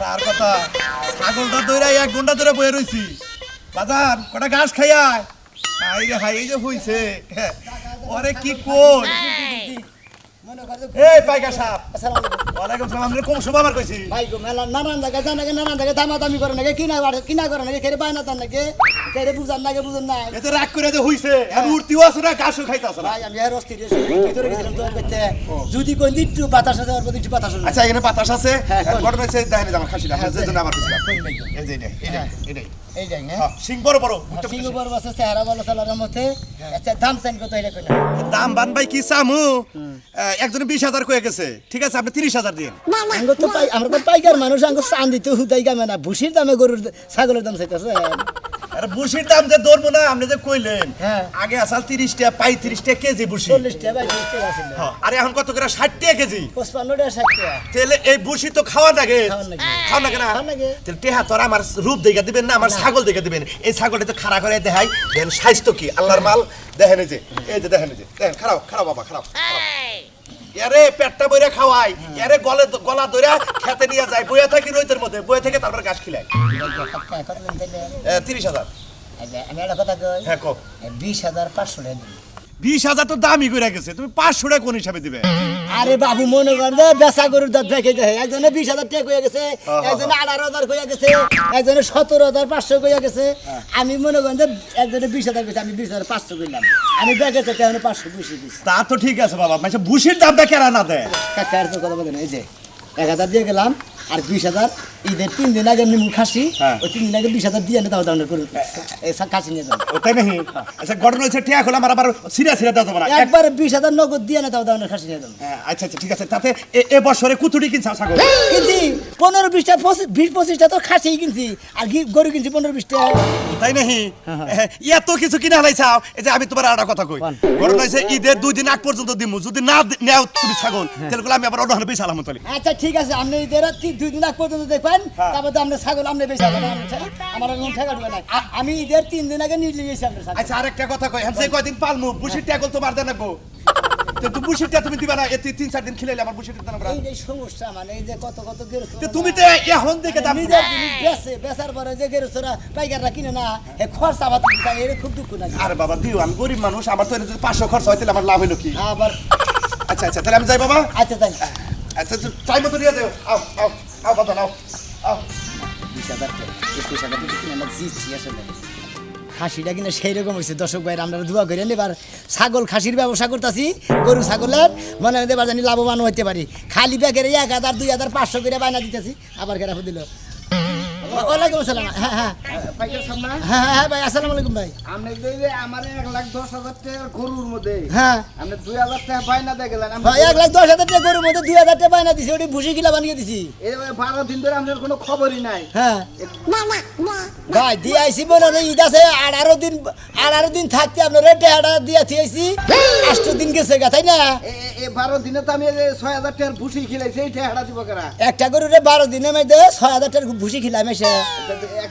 আর কথা ছাগলটা দইরা 1 ঘন্টা ধরে বয়ে রইছি বাজার কটা ঘাস খাইয়ায় হাই রে হাই এই যে হইছে ওরে কি কই এই পাইকা সাহেব আসসালামু আলাইকুম। ওয়ালাইকুম সালাম আমরা কোন শুভ আমার কইছি ভাই গো মেলা নানান জায়গা দামাদামি করে নাকি কিনা করে নাকি কেড়ে বায়না তার নাকি কেড়ে বুঝান নাকি বুঝুন না এত রাগ করে যে হইছে আমি উঠতিও আছে না ঘাসও খাইতাছ না ভাই আমি আর অস্থির এসে ভিতরে গেছিলাম তো করতে যদি কোন দিন একটু বাতাস আছে আর একটু বাতাস আছে আচ্ছা এখানে বাতাস আছে হ্যাঁ, কোন? ঘটনা হইছে দেখেন আমার খাসিটা হ্যাঁ যে জন্য আমার কইছিলাম এই যে এটাই এই যাই না হ্যাঁ সিং বড় বড় সিংহ বড় আছে চেহারা ভালো চালার মধ্যে আচ্ছা দাম চাইন কত হইলে কইনা দাম বান ভাই কি চামু একজনে 20,000 কয়ে গেছে ঠিক আছে আপনি 30,000 দিন আমরা তো পাইকার মানুষ আঙ্গ চান দিতে হুদাই গামে না ভুসির দামে গরুর ছাগলের দাম চাইতেছে আরে বুশির দাম যে ধরবো না আপনি যে কইলেন হ্যাঁ। আগে আসাল 30 টাকা 35 টাকা কেজি বুশি 40 টাকা ভাই 40 টাকা আছে হ্যাঁ, আরে এখন কত করে 60 টাকা কেজি 55 টাকা 60 টাকা তাহলে এই বুশি তো খাওয়া লাগে খাওয়ার লাগে। খাওয়া লাগে না খাওয়ার লাগে। তাহলে টেহা তোরা আমার রূপ দেখে দিবেন না আমার ছাগল দেখে দিবেন এই ছাগলটা তো খাড়া করে দেখাই দেখেন স্বাস্থ্য কি আল্লাহর মাল দেখেন এই যে দেখেন দেখেন খারাপ বাবা খারাপ এরে পেটটা বইরা খাওয়াই এরে গলা ধরে খেতে নিয়ে যায় বইয়া থাকি রইতের মধ্যে বইয়া থেকে তারপর ঘাস খিলাই 30,000 আমি একটা কথা কই হ্যাঁ কো 20,500 টাকা দিন 20,000 তো দামই কইরা গেছে তুমি 500 টাকা কোন হিসাবে দিবে আরে বাবু মনে কর যে বেচা গরুর দাঁত দেখে দেয় একজনে 20,000 টাকা কইয়া গেছে একজনে 18,000 কইয়া গেছে একজনে 17,500 কইয়া গেছে আমি মনে করেন যে একজনে 20,000 কইছে আমি 20,500 কইলাম আমি ব্যাগে তো তেমন 500 বেশি দিছি তা তো ঠিক আছে বাবা মানে বুশির দামটা কেরা না দেয় কাকার তো কথা বলেন এই যে 1,000 দিয়ে গেলাম আর 20,000 ঈদের 3 দিন আগে নিমু খাসি হ্যাঁ। ওই 3 দিন আগে 20,000 দিয়ে না দাও দাও করে এই খাসি নিয়ে যাও ওটাই নাকি আচ্ছা ঘটনা হচ্ছে টিয়া খোলা আমার আবার সিরিয়াস দেওয়া যাবে না একবার 20,000 নগদ দিয়ে না দাও দাও খাসি নিয়ে যাও আচ্ছা ঠিক আছে তাতে এ বছরে কুতুরি কিনছাও ছাগল কিনছি 15-20টা 20-25টা তো খাসি কিনছি আর গরু কিনছি 15-20টা তাই নাকি এত কিছু কিনে হালাইছাও এই যে আমি তোমার একটা কথা কই কোন? ঘটনা হচ্ছে ঈদের 2 দিন আগ পর্যন্ত দিমু যদি না নেও তুমি ছাগল তাহলে আমি আবার অন্য বেশি আলাম তাহলে আচ্ছা ঠিক আছে আপনি ঈদের 2 দিন আগ পর্যন্ত দেখবেন তারপর তো আপনি ছাগল আপনি বেশি আমার কোনো ঠেকা ঢুকে নাই আমি ঈদের 3 দিন আগে নিয়ে গেছি আপনার ছাগল আচ্ছা আরেকটা কথা কই যে কয়দিন পালমু বুশির টাকল তোমার দেন রাখবো তো তুমি বুশিরটা তুমি দিবা না এত 3-4 দিন খিলাইলে আমার বুশিরটা দেন আমরা এই যে সমস্যা মানে এই যে কত গেরস্ত তো তুমি তো এখন দেখে দাম নিজের জিনিস বেচার পরে যে গেরস্তরা পাইকাররা কিনে না এ খরচ আবার দিতে চাই এর খুব দুঃখ লাগে আরে বাবা দিও আমি গরিব মানুষ আমার তো যদি 500 খরচ হয় তাহলে আমার লাভ হইলো কি আবার আচ্ছা তাহলে আমি যাই বাবা আচ্ছা তাই আচ্ছা টাইম মতো নিয়ে যাও আও বাবা নাও আও 20,000 টাকা 21,000 টাকা কিনে আমরা জিতছি আসলে খাসিটা কিনা সেই রকম হয়েছে দর্শক ভাইয়ের আমরা দোয়া করে এবার ছাগল খাসির ব্যবসা করতেছি গরু ছাগলের মনে হয় এবার জানি লাভবান হইতে পারি খালি ব্যাগের 1,000 2,500 করে বায়না দিতেছি আবার কেরাফ দিল ওয়ালাইকুম আসসালাম হ্যাঁ ভাই আসসালামু আলাইকুম ভাই আপনি দিলে আমার 1,10,000 টাকার গরুর মধ্যে হ্যাঁ আপনি 2,000 টাকা পাইনা দিয়ে গেলেন ভাই 1,10,000 টাকা গরুর মধ্যে 2,000 টাকা বায়না দিছি ওটি ভুসি কিলা বানিয়ে দিছি এবার 12 দিন ধরে আপনার কোনো খবরই নাই হ্যাঁ ভাই দিয়ে আইসি মনে হয় ঈদ আছে 18 দিন থাকতে আপনার টেহাটা দিয়ে থিয়েছি 8 দিন গেছে গা তাই না এ 12 দিনে তো আমি এই যে 6,000 টাকার ভুসি খিলাইছি এই টাকাটা দিব কেরা একটা গরুরে 12 দিনের মধ্যে 6,000 টাকার ভুসি খিলাম এসে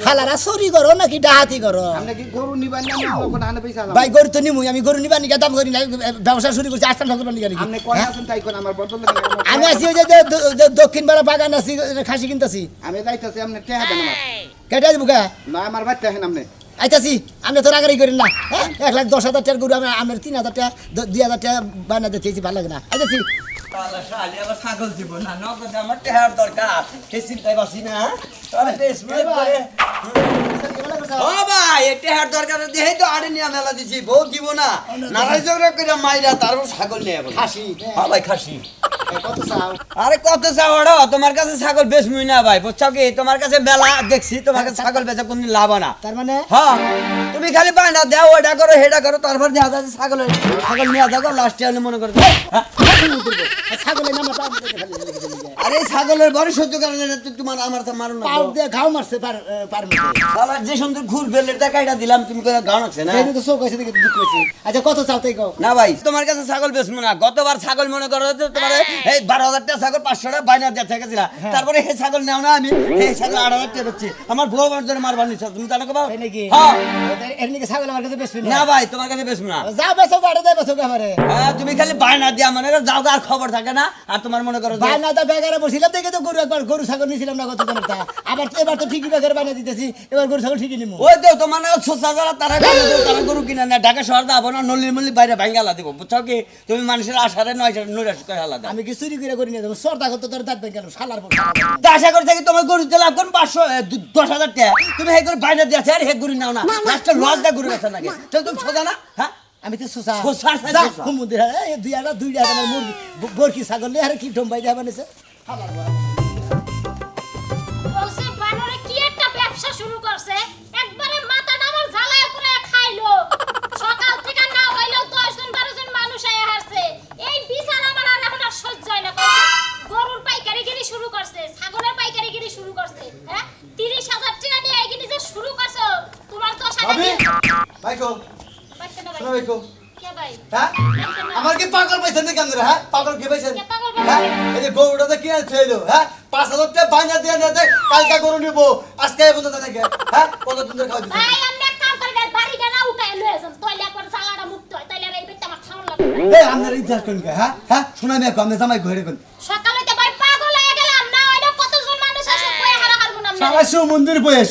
খালারা চুরি করো নাকি ডাহাতি করো আপনি কি গরু নিবেন না আমি কোন হানে পয়সা আলাম ভাই গরু তো নিমুই আমি গরু নিবা নিকা দাম করি না ব্যবসা শুরু করছি আস্তান ঠাকুর নিকা নাকি আপনি কোন আছেন তাই কোন আমার বদল আমি আছি ওই যে দক্ষিণ পাড়া বাগান আছি খাসি কিনতাছি আমি যাইতাছি আপনি টাকা দেন আমার কেটে আসবো কা না আমার বাচ্চা হেন আপনি আইতাছি আপনি তো রাগারি করেন না হ্যাঁ 1,10,000 টাকার গরু আমি আপনার 3,000 টাকা 2,000 টাকা বানা দিতেছি ভালো লাগে না আইতাছি ছাগল দিব না নগদ আমার টেহার দরকার সেই চিন্তায় বাসি না ও ভাই এই টেহার দরকার দিয়েই তো আড়ে নিয়ে মেলা দিছি বউ দিব না নারাই ঝগড়া করে মাইরা তারপর ছাগল নিয়ে যাবো খাসি হ্যাঁ ভাই খাসি কত চাও আরে কত চাওয়াড়ো তোমার কাছে ছাগল বেচমুই না ভাই বুঝছো কি তোমার কাছে মেলা দেখছি তোমার কাছে ছাগল বেচা কোনদিন লাভ না তার মানে হ্যাঁ তুমি খালি বায়না দাও ওটা করো হেটা করো তারপর দেখা যাচ্ছে ছাগল নিয়ে যাবো লাস্টে হলে মনে করো ছাগলের নাম আরে ছাগলের বড় সহ্য কারণে তোমার আমার তো মারো না পাউ দিয়ে ঘাও মারছে পার মধ্যে শালা যে সুন্দর ঘুর বেলের টাকাটা দিলাম তুমি কই গাও নাছে না এই তো চোখ আছে দেখে দুঃখ হয়েছে আচ্ছা কত চাও তাই কও না ভাই তোমার কাছে ছাগল বেচবো না গতবার ছাগল মনে করো যে তোমার এই 12,000 টাকা ছাগল 500 টাকা বাইনা দিয়ে থেকেছিল তারপরে এই ছাগল নাও না আমি এই ছাগল 8,000 টাকা বেচছি আমার বউ আমার জন্য মারবার নিছ তুমি জানো কবা তাই নাকি হ্যাঁ এর নাকি ছাগল আমার কাছে বেশি না ভাই তোমার কাছে বেচবো না যাও বেচো গাড়ি যাও বেচো আমারে তুমি খালি বাইনা দিয়া মনে করো যাও আর খবর থাকে থাকে না আর তোমার মনে করো যে বায়না তো বেগারে বসিলাম দেখে তো গরু একবার গরু ছাগল নিয়েছিলাম না কত জনের তা আবার এবার তো ঠিকই বেগারে বায়না দিতেছি এবার গরু ছাগল ঠিকই নিবো ওই তো তোমার না সোসা যারা তারা তারা গরু কিনে না ঢাকা শহর যাবো না নল্লি মল্লি বাইরে ভাঙ্গালা দিব বুঝছো কি তুমি মানুষের আশারে নৈরাশ করে আলাদা আমি কি চুরি করে নিয়ে যাবো সর্দা করতে তোর দাঁত ভেঙে গেল শালার পর তা আশা করে থাকি তোমার গরু দিলাম কোন 500-10,000 টাকা তুমি হে গরু বাইরে দিয়েছে আর হে গরু নাও না লাস্টে লস দা গরু বেচা নাকি তো তুমি সোজা না হ্যাঁ আমি তো সোসা সোসা যা হুমুদের এই দুই টাকা মুরগি বরকি ছাগল নিয়ে আর কি ডম্বাই দেওয়া বানিয়েছে বলছে বানরে কি একটা ব্যবসা শুরু করছে একবারে মাথা নামার ঝালায় পুরো খাইলো সকাল থেকে না হইলেও 10 জন 12 জন মানুষ আয়া হারছে এই বিচার আমার আর এখন আর সহ্য হয় না গরুর পাইকারিগিরি শুরু করছে ছাগলের পাইকারিগিরি শুরু করছে হ্যাঁ 30,000 টাকা নিয়ে এগিয়ে যে শুরু করছো তোমার তো সারা ভাবি দিন ভাইকো বাচ্চা না শোনো ভাই ভাইকো কে ভাই হ্যাঁ আমার কি পাগল পাইছেন নাকি আপনারা হ্যাঁ পাগল কে পাইছেন কে পাগল হ্যাঁ পাইছেন? এই যে গরুটাতে কি আছে হইলো হ্যাঁ 5,000 টাকা বাইনা দিয়ে নিতে কালকা গরু নিব আজকে এই বন্ধ নাকি হ্যাঁ কত দিন ধরে খাওয়া দিচ্ছেন ভাই আমি এক কাম করি বাড়িটা না উঠাই লয়ে যান তাইলে একবার সালাটা মুক্ত হয় তাইলে আর এই বেটা আমার খাওয়া লাগবে এই আপনার ইতিহাস কোন কে হ্যাঁ হ্যাঁ শোনাই আমি আপনি জামাই ঘরে কোন সকালে তো ভাই পাগল হয়ে গেলাম না হইলো কতজন মানুষ আসে কই হারা হারবো না শালা সমুদ্রের বয়ে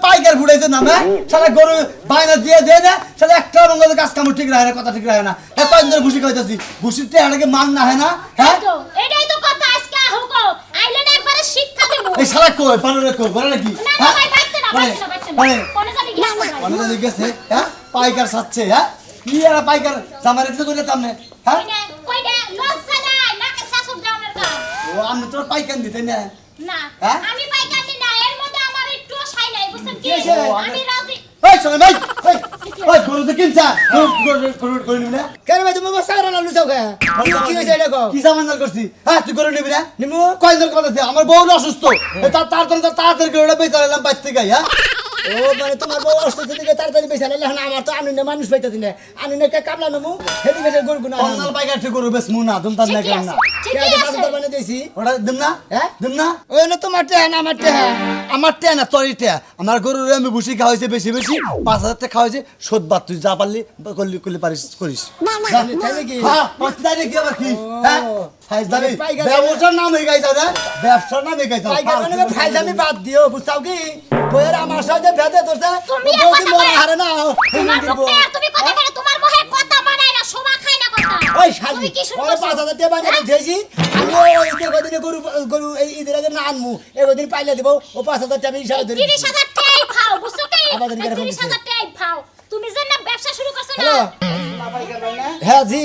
পাইকার ঘুরাইছে না হ্যাঁ শালা গরু বাইনা দিয়ে দেয় না শালা একটা রঙের গাছ কামড় ঠিক রাখে না কথা ঠিক রাখে না হ্যাঁ কয়েকদিন ধরে ঘুষি খাইতেছি ঘুষির টেহাটাকে মান না হয় না হ্যাঁ তো এটাই তো কথা আজকে হুকো আইলেন একবারে শিক্ষা দেব এই শালা কই পানুরে কই বলে নাকি না না ভাই বাইতে না বাইতে না মানে কোনে জানি গেছে ভাই মানে জানি গেছে হ্যাঁ পাইকার সাচ্ছে হ্যাঁ কি আর পাইকার জামারে কিছু কইলে তামনে হ্যাঁ কইনা লজ্জা নাই নাকে শাশুক দাওনের গা ও আমি তোর পাইকার দিতে না না হ্যাঁ? আমি পাইকানি না এর মধ্যে আমার একটু সাই নাই বুঝছেন কি কিসে? আমি রাজি ওই শোন ভাই ওই গরু তো কিনছা গরু নিবি না কেন ভাই তুমি বসা করে না লুচাও কে কি হয়েছে এটা কও কি সামান্দার করছি হ্যাঁ তুই গরু নিবি না নিমু কয়দিন কথা আছে আমার বউ অসুস্থ তার জন্য তাড়াতাড়ি গরুটা বেচা নিলাম বাইর থেকে হ্যাঁ ও মানে তোমার বউ অসুস্থ থেকে তাড়াতাড়ি বেঁচে আনলে এখন আমার তো আনুনে মানুষ পাইতাছি না আনুনে কে কামলা নমু হেদি বেশে গরু গুনা অন্যাল পাইকার ঠিক গরু বেশ মুনা তুমি তার ঠিকই না আছে না ঠিকই কে আছে বাজার বানিয়ে দিয়েছি ওটা দিম না হ্যাঁ দিম না ওই না তোমার টেহা না আমার টেহা আমার টেয়া না তোর টেয়া আমার গরুর আমি ভুসি খাওয়াইছে বেশি বেশি 5,000 টাকা খাওয়াইছে শোধ বাদ তুই যা পারলি করলি পারিস করিস তাই নাকি হ্যাঁ তাই নাকি আবার কি হ্যাঁ ফাইজ দাবি পাইকারি- ব্যবসার নাম হয়ে গেছে না ব্যবসার নাম হয়ে গেছে পাইকার মানে ফাইজামি বাদ দিও বুঝছাও কি বইয়ের আমার সাথে ভেদে তোরছে তুমি বউ কথা কি মরে কয়? হারে না তোমার মুখে আর তুমি কথা বলে তোমার মুখে কথা মানায় না শোভা খায় না কথা ওই শালি তুমি কি শুরু ওই করছো? 5,000 টাকা বানিয়ে দিয়েছি আমি ওই যে কদিনে গরু গরু এই ঈদের আগে না আনমু এদিন পাইলে দেবো ও 5,000 টাকা আমি হিসাবে ধরি 30,000 টাকাই খাও বুঝছো কি আবার দিন কেরকম 30,000 টাকাই খাও তুমি যে না ব্যবসা শুরু করছো না হ্যালো হ্যাঁ জি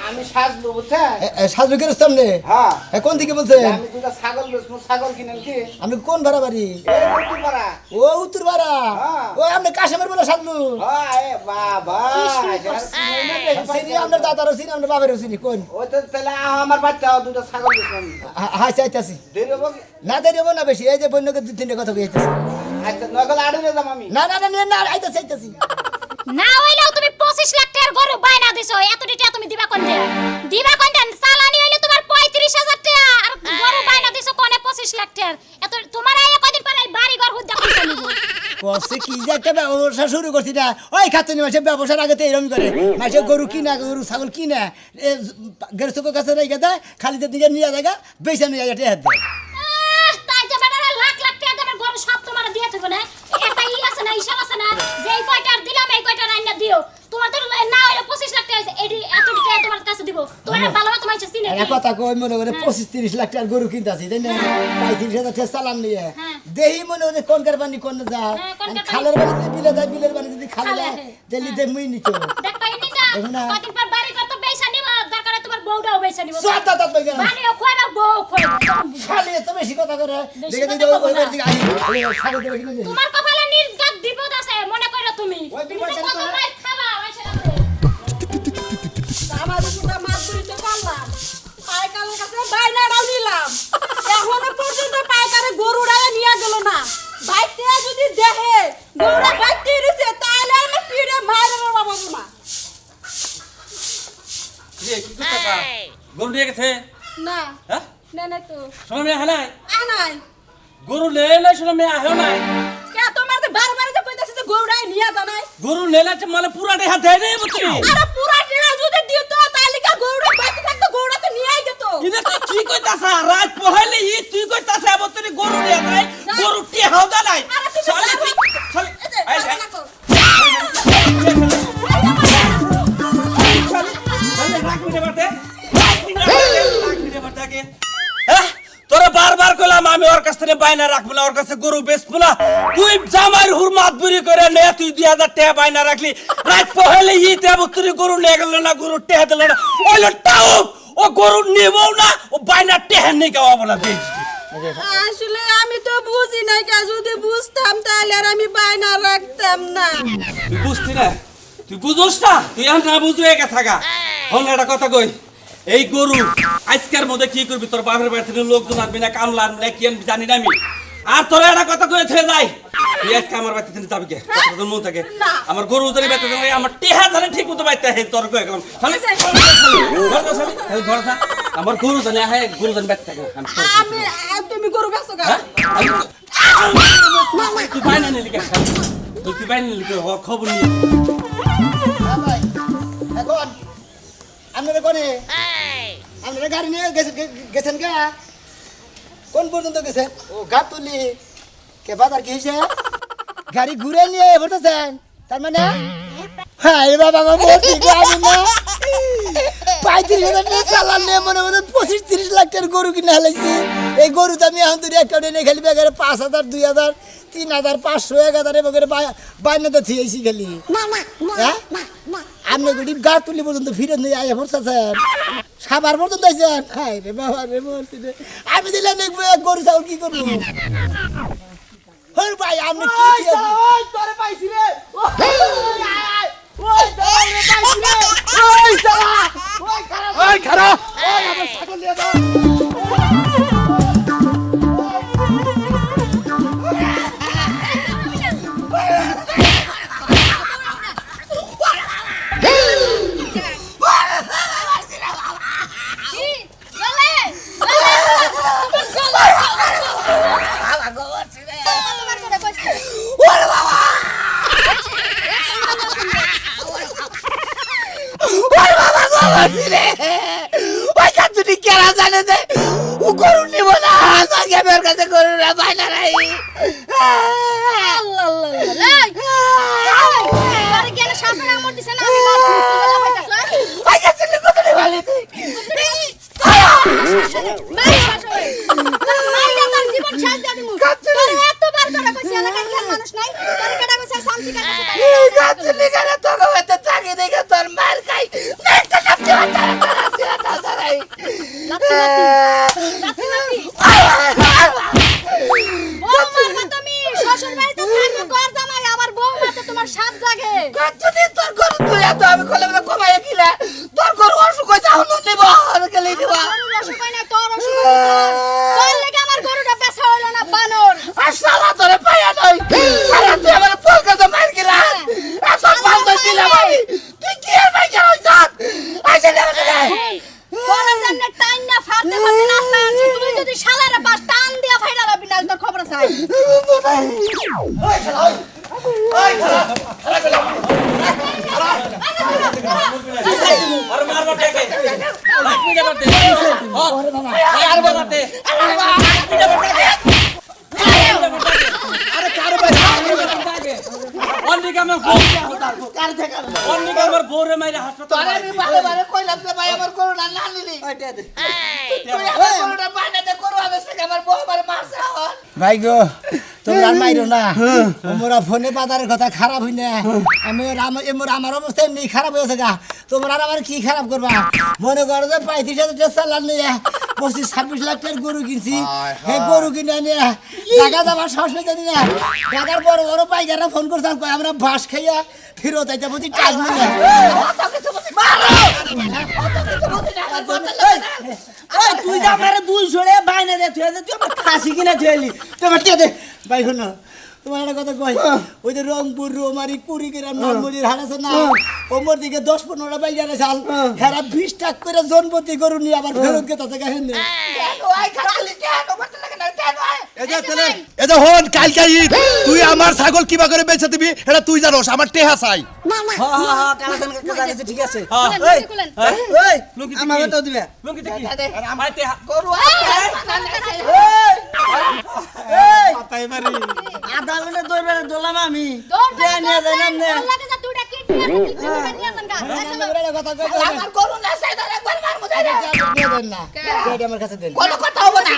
আমি সাজবো বুঝছেন সাজুকের সামনে হ্যাঁ কোন দিকে বলছেন আমি দুটো ছাগল বেচবো ছাগল কিনেন কি আমি কোন ভাড়া বাড়ি এই কি পারা ও উত্তর ভাড়া হ্যাঁ। ও আপনি কাশেমের বলে সাজলু হায় বাবা চিনি আপনার দাদারও চিনি আপনার বাবারও চিনি কোন ওই তো তাহলে আমার বাচ্চা দুটো ছাগল বেচবেন হ্যাঁ চাইতাছি দেরি হবো কি? না দেরি হবো না বেশি এই যে বন্যকে 2-3 কথা কইতেছি আচ্ছা নকল আড়ে যাম আমি না না না নিয়ে না আইতাছি আইতাছি না হইলেও তুমি 25 লাখ টাকার গরু বাইনা দিছো এত টাকা তুমি দিবা কোন দিবা কোন চালানি হইলে তোমার 35,000 টাকা আর গরু বাইনা দিছো কোনে 25 লাখ টাকার এত তোমার এই কদিন পরে এই বাড়ি ঘর হুদ্দা কইছো নিব কষ্ট কি যে একটা ব্যবসা শুরু করছি না ওই খাতুনি মাসে ব্যবসার আগে তো এরকম করে মাসে গরু কিনা গরু ছাগল কিনা গেরস্তকের কাছে রেখে দেয় খালি দিকে নিয়ে জায়গা বেচা নিয়ে জায়গাটা হাত দেয় তাই যে বেটারা লাখ লাখ টাকা দামের গরু সব তোমার দিয়ে থাকবে না একটা আছে না হিসাব আছে না যে এই কয়টা দিলাম এই কয়টা রান্না দিও তোমার তো না হইলে 25 লাখ টাকা আছে এডি এত টাকা তোমার কাছে দিব তোমার ভালোবাসা তোমার কাছে চিনে এক কথা কই মনে করে 25-30 লাখ টাকার গরু কিনতাছি তাই না 35,000 টাকা চালান নিয়ে হ্যাঁ। দেহি মনে হয় কোনকার বানি কোন যায় হ্যাঁ, কোনকার বানি। খালের বানি যদি বিলে যায় বিলের বানি যদি খালে খালে, যায় হ্যাঁ। দিল্লি দে মুই নিতো দেখ পাই নিটা দেখো না। কদিন পর বাড়ি ঘর তো বেচা নিব দরকার হয় তোমার বউটাও বেচা নিব সাতা তাত বই গেল বাড়িও খোয়াবা বউ খোয়াবা খালি এত বেশি কথা করে বেশি দেখে কথা দিতে কবো ওই না। দিকে আই ছাগল করে কিনে দিই তোমার কপালে নির্ঘাত বিপদ আছে মনে করো তুমি ওই তুমি বিপদ যে জানি কত তো। মাইর খাবা ওইসে রাতে আমার উপরটা মাছ ধরিতে পারলাম পাইকারের কাছে বাইনাটাও নিলাম এখনো পর্যন্ত পাইকারে গরুটা নিয়ে গেল না বাইতে যদি দেখে গরুটা বাইতে রয়েছে তাহলে আমি পিড়ে মায়ের বাবা না গরু নিয়ে গেছে না হ্যাঁ না তো সময় মেয়ে আহে নাই আনাই গরু লে নাই সময় মেয়ে আহেও নাই কে তোমার যে বারবার যে কইতাছে যে গরুটা নিয়ে জানাই গরু লেলা মানে পুরাটা হাত দেয় নেই বুঝলি আরে পুরা টিরা যদি দিত তাহলে কি গরুটা বাইতে থাকতো গরুটা তো নিয়েই যেত ইনে তুই কি কইতাছ রাত পহলে ই তুই কইতাছ আবার তুই গরু নিয়ে নাই গরু টিহাও দা নাই আরে তুমি শালি যাও। তুই শালি এই যে, এই বাবা নাকো। তোরা বারবার কইলাম আমি ওর কাছ থেকে বাইনা রাখবো না ওর কাছে গরু বেচবো না তুই জামাইর হুরমাত বুড়ি করে নে তুই 2000 টাকা বাইনা রাখলি রাত পহলে ইতে তুই গরু নিয়ে গেল না গরু টেহা দিল না ওইলো টাও ও গরু নিবও না ও বাইনা টেহা নিয়ে গাওয়াবো না বেশ আসলে আমি তো বুঝি নাই কে যদি বুঝতাম তাহলে আর আমি বায়না রাখতাম না তুই বুঝতি না তুই বুঝোস না তুই এখন না বুঝো একা থাকা হন একটা কথা কই এই গরু আজকের মধ্যে কি করবি তোর বাপের বাড়ি থেকে লোকজন আসবি না কামলা আনবি না কি আনবি জানি না আমি আর তোর একটা কথা কয়ে থেকে যাই তুই আজকে আমার বাড়িতে থেকে যাবি কে তোর মন থাকে আমার গরু ধরে বেঁচে যাবে আমার টেহা ধরে ঠিক মতো বাইতে হে তোর কয়ে গেলাম আমার গরু জানে হ্যাঁ গরু জানে বেঁচে থাকে আমি তুমি গরু বেচো গা তুই বাইনা নিলি কে তুই বাইনা নিলি কে খবর নিয়ে হ্যাঁ ভাই এখন আপনারা কোনে আপনারা গাড়ি নিয়ে গেছেন কে কোন পর্যন্ত গেছেন ও গাতুলি কে বাজার কি হয়েছে গাড়ি ঘুরে নিয়ে বলতেছেন তার মানে হ্যাঁ এ বাবা আমার বলছি যে আমি না 35,000 টাকা চালান নিয়ে মনে মনে 25-30 লাখ টাকার গরু কিনে হালাইছি এই গরু তো আমি এখন তুই একটা নিয়ে খেলি বেগারে 5,000 2,000 3,000 500 1,000 এবারে বাইনাতে থিয়েছি খালি হ্যাঁ আপনি গুটি গা তুলি পর্যন্ত ফিরে নিয়ে আয় বসেছেন সাবার পর্যন্ত আইছেন হ্যাঁ রে বাবা রে বলছি রে আমি দিলাম গরু চাউল কি করবো হর ভাই আপনি কি তোরে পাইছি রে ওই তোরে পাইছি রে ওই শালা ওই খারাপ ওই আমার ছাগল নিয়ে যা ওই কাতুনি কেরা জানে যে ও গরু নিব না আগে আমার কাছে গরু না বাইনা নাই আল্লাহ আল্লাহ এই আরে কেন সামনে আমর দিছ না আমি মাছ তুলে পাইতাছ ওই কাতুনি কত ভালো তুই মাই শাশুড়ি মাই আমার জীবন শেষ দিয়ে দিমু তোর এতবার করে কইছি এলাকার কেন মানুষ নাই তোর কেডা কইছে শান্তি কাছে এই কাতুনি কেন তোর হতে থাকি দেখে তোর মার খাই একটা কাপতে বাচ্চা নাই লাতি বৌমা তুমি শ্বশুর বাড়িতে থাকো ঘর জামাই আবার বৌমা তো তোমার সাত জাগে কাতুনি তোর গরু তুই এত আমি কলে বলে কমাই কিলা তোর গরু অসুখ হইছে এখন নিব আর গেলে দিব গরুর অসুখ হয় না তোর অসুখ তোর লেগে আমার গরুটা বেচা হইলো না বানর আর শালা তোরে পাইয়া নই শালা তুই আমার পলকে তো মার গিলা এত পাল দিলাম আমি তুই কি আর ভাই কেন হইছাস আইসা দেবে না তোর সামনে টাইম না ফাড়তে ফাড়তে রাস্তা আনছি তুই যদি শালারে পাস টান দিয়া ফাইরা লবি না তোর খবর আছে ওই শালা ওই আর মারবা টাকে লাগবি না বাতে আর বাতে আরে কারে ভাই অন্যকে আমার কার থেকে অন্যকে আমার বউরে মাইরা হাসপাতাল তোরে আমি বারে বারে কইলাম যে ভাই আমার গরু না নিলি ওইটা দে তুই আমার গরুটা বাইনাতে করু আমি সে আমার বউ আমার মারছে ভাই গো তোমরা মাইরো না তোমরা ফোনে বাজারের কথা খারাপ হই না আমার অবস্থা এমনি খারাপ হয়েছে গা তোমরা আর আমার কি খারাপ করবা মনে করো যে 35,000 টাকা চালান নিয়ে 25-26 লাখ টাকার গরু কিনছি এই গরু কিনে নিয়ে টাকা দাবার সাহস পেতে না টাকার বড় বড় পাইকাররা ফোন করতাম কই আমরা বাস খাইয়া ফেরত আইতে বুঝি টাকা নিয়ে এই তুই যা মারে 200 টাকা বাইনা দে তুই আমার খাসি কিনা থইলি তোমার তে দে ভাই শুনো তোমার একটা কথা কই ওই যে রংপুর রোমারি কুড়িগ্রাম নলমুড়ির হাট আছে না ওমর দিকে 10-15টা বাইরে চাল হেরা 20 টাকা করে জনপতি গরু নিয়ে আবার ফেরত গেছে গাহেন এই যে হন কালকে ঈদ তুই আমার ছাগল কিবা করে বেচে দিবি এটা তুই জানোস আমার টেহা চাই ঠিক আছে লুঙ্গি আমাকে তো দিবে লুঙ্গিতে কি আইতে গরু আধা ঘন্টা ধরবে দোলাম আমি দৌড় নিয়ে যাইলাম না আল্লাহ কে যা দুইটা কিট নিয়ে নিয়ে যান গা কথা কই আমার গরু না সাইদা একবার মার মুদে না আমার কাছে দেন কোনো কথা হবে না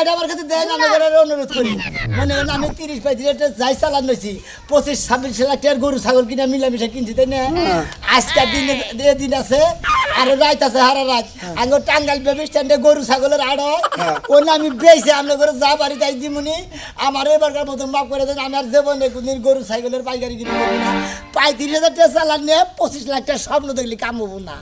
এটা আমার কাছে দেন আমি করে অনুরোধ করি মনে হয় আমি 30-35 লিটার যাই চালান নইছি 25-26 লাখ টাকার গরু ছাগল কিনা মিলামিশা কিনছি তাই না আজকের দিনে দিন আছে আর রাত আছে হারা রাত আঙ্গ টাঙ্গাইল বেবি স্ট্যান্ডে গরু ছাগলের আড় ও না আমি বেইছে আমরা করে যা বাড়ি যাই দিমুনি আমার এবারকার মতন মাফ করে দেন আমি আর জীবনে কোনদিন গরু ছাগলের পাইকারি কিনে করবো না 35,000 টাকা চালান নিয়ে 25 লাখ টাকা স্বপ্ন দেখলি কাম হবো না